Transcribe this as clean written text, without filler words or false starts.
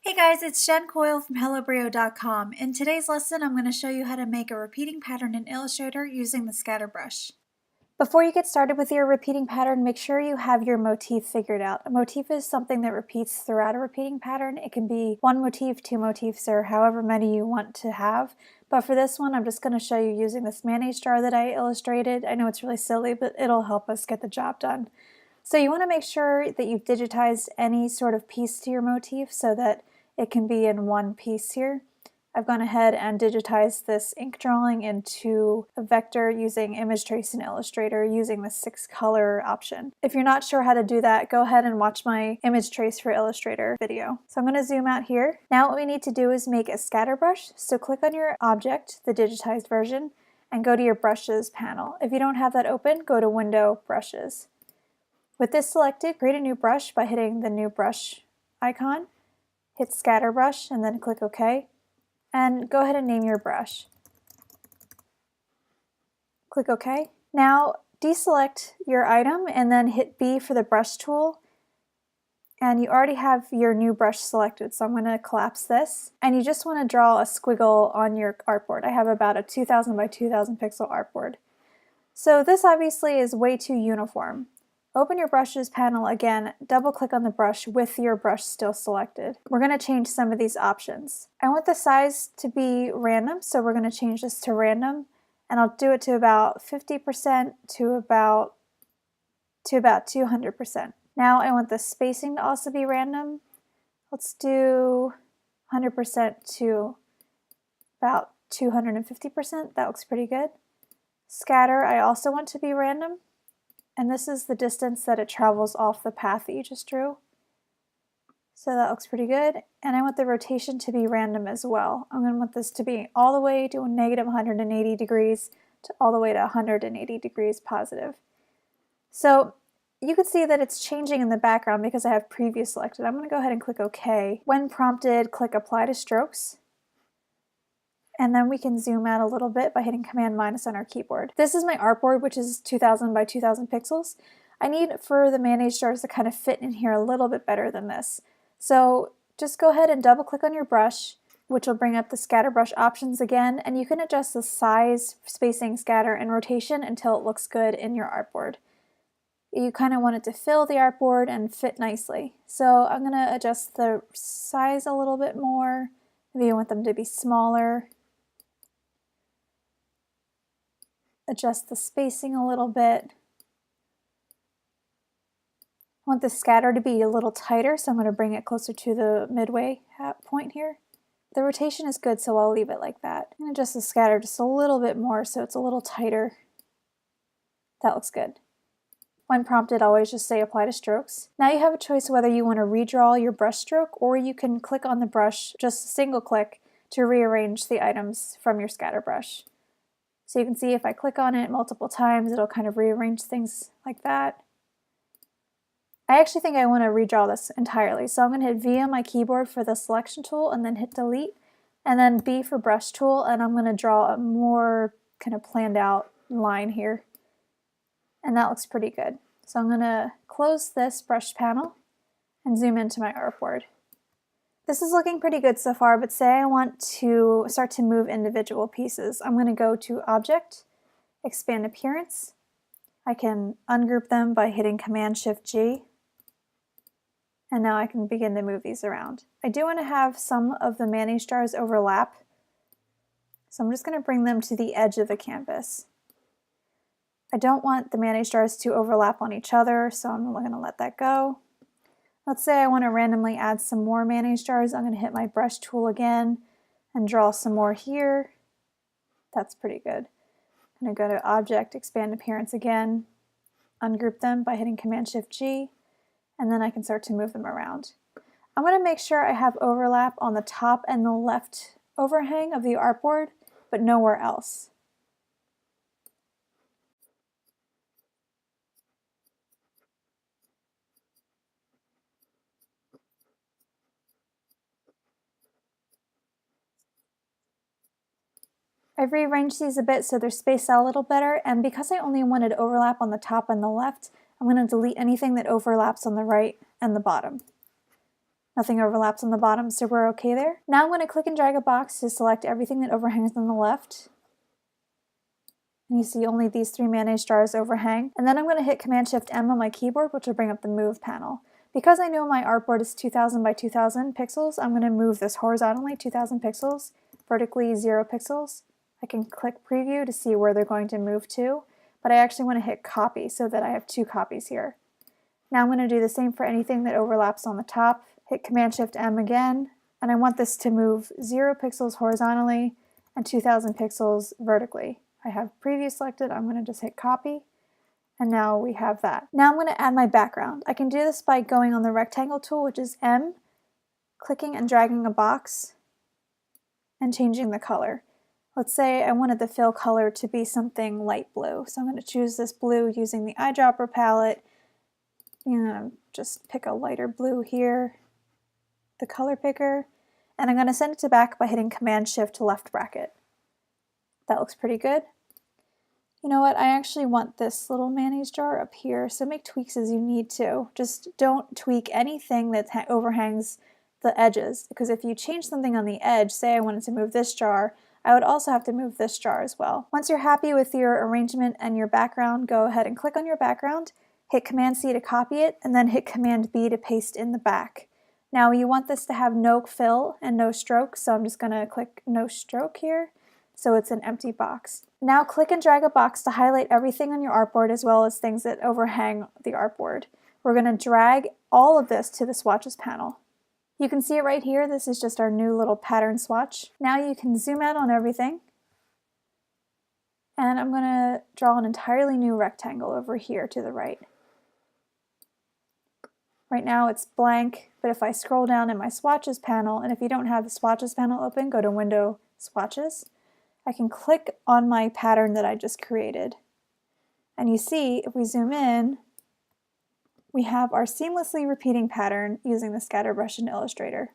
Hey guys, it's Jen Coyle from HelloBrio.com. In today's lesson, I'm going to show you how to make a repeating pattern in Illustrator using the scatter brush. Before you get started with your repeating pattern, make sure you have your motif figured out. A motif is something that repeats throughout a repeating pattern. It can be one motif, two motifs, or however many you want to have. But for this one, I'm just going to show you using this mayonnaise jar that I illustrated. I know it's really silly, but it'll help us get the job done. So you want to make sure that you've digitized any sort of piece to your motif so that it can be in one piece here. I've gone ahead and digitized this ink drawing into a vector using image trace in Illustrator using the 6-color option. If you're not sure how to do that, go ahead and watch my image trace for Illustrator video. So I'm going to zoom out here. Now what we need to do is make a scatter brush. So click on your object, the digitized version, and go to your brushes panel. If you don't have that open, go to Window, Brushes. With this selected, create a new brush by hitting the new brush icon. Hit scatter brush and then click OK. And go ahead and name your brush. Click OK. Now deselect your item and then hit B for the brush tool. And you already have your new brush selected, so I'm going to collapse this. And you just want to draw a squiggle on your artboard. I have about a 2000 by 2000 pixel artboard. So this obviously is way too uniform. Open your brushes panel again, double click on the brush with your brush still selected. We're going to change some of these options. I want the size to be random, so we're going to change this to random, and I'll do it to about 50% to about 200%. Now I want the spacing to also be random. Let's do 100% to about 250%. That looks pretty good. Scatter I also want to be random. And this is the distance that it travels off the path that you just drew. So that looks pretty good. And I want the rotation to be random as well. I'm going to want this to be all the way to a negative 180 degrees to all the way to 180 degrees positive. So you can see that it's changing in the background because I have preview selected. I'm going to go ahead and click OK. When prompted, click Apply to Strokes. And then we can zoom out a little bit by hitting Command- on our keyboard. This is my artboard, which is 2000 by 2000 pixels. I need for the mayonnaise jars to kind of fit in here a little bit better than this. So just go ahead and double click on your brush, which will bring up the scatter brush options again, and you can adjust the size, spacing, scatter, and rotation until it looks good in your artboard. You kind of want it to fill the artboard and fit nicely. So I'm going to adjust the size a little bit more. Maybe you want them to be smaller. Adjust the spacing a little bit. I want the scatter to be a little tighter, so I'm going to bring it closer to the midway point here. The rotation is good, so I'll leave it like that. And adjust the scatter just a little bit more so it's a little tighter. That looks good. When prompted, always just say Apply to Strokes. Now you have a choice whether you want to redraw your brush stroke or you can click on the brush, just a single click, to rearrange the items from your scatter brush. So you can see if I click on it multiple times, it'll kind of rearrange things like that. I actually think I want to redraw this entirely. So I'm going to hit V on my keyboard for the selection tool and then hit delete, and then B for brush tool, and I'm going to draw a more kind of planned out line here. And that looks pretty good. So I'm going to close this brush panel and zoom into my artboard. This is looking pretty good so far, but say I want to start to move individual pieces. I'm going to go to Object, Expand Appearance. I can ungroup them by hitting Command-Shift-G. And now I can begin to move these around. I do want to have some of the mayonnaise jars overlap. So I'm just going to bring them to the edge of the canvas. I don't want the mayonnaise jars to overlap on each other, so I'm going to let that go. Let's say I want to randomly add some more mayonnaise jars. I'm going to hit my brush tool again and draw some more here. That's pretty good. I'm going to go to Object, Expand Appearance again, ungroup them by hitting Command-Shift-G, and then I can start to move them around. I'm going to make sure I have overlap on the top and the left overhang of the artboard, but nowhere else. I've rearranged these a bit so they're spaced out a little better, and because I only wanted overlap on the top and the left, I'm going to delete anything that overlaps on the right and the bottom. Nothing overlaps on the bottom, so we're okay there. Now I'm going to click and drag a box to select everything that overhangs on the left. And you see only these 3 mayonnaise jars overhang. And then I'm going to hit Command-Shift-M on my keyboard, which will bring up the Move panel. Because I know my artboard is 2000 by 2000 pixels, I'm going to move this horizontally 2000 pixels, vertically 0 pixels. I can click Preview to see where they're going to move to, but I actually want to hit Copy so that I have 2 copies here. Now I'm going to do the same for anything that overlaps on the top. Hit Command-Shift-M again, and I want this to move 0 pixels horizontally and 2000 pixels vertically. I have Preview selected, I'm going to just hit Copy, and now we have that. Now I'm going to add my background. I can do this by going on the rectangle tool, which is M, clicking and dragging a box, and changing the color. Let's say I wanted the fill color to be something light blue, so I'm going to choose this blue using the eyedropper palette. I'm going to just pick a lighter blue here, the color picker, and I'm going to send it to back by hitting Command-Shift left bracket. That looks pretty good. You know what, I actually want this little mayonnaise jar up here, so make tweaks as you need to. Just don't tweak anything that overhangs the edges, because if you change something on the edge, say I wanted to move this jar, I would also have to move this jar as well. Once you're happy with your arrangement and your background, go ahead and click on your background, hit Command-C to copy it, and then hit Command-B to paste in the back. Now you want this to have no fill and no stroke, so I'm just going to click no stroke here. So it's an empty box. Now click and drag a box to highlight everything on your artboard as well as things that overhang the artboard. We're going to drag all of this to the swatches panel. You can see it right here. This is just our new little pattern swatch. Now you can zoom out on everything. And I'm going to draw an entirely new rectangle over here to the right. Right now it's blank, but if I scroll down in my swatches panel, and if you don't have the swatches panel open, go to Window, Swatches. I can click on my pattern that I just created. And you see, if we zoom in, we have our seamlessly repeating pattern using the scatter brush in Illustrator.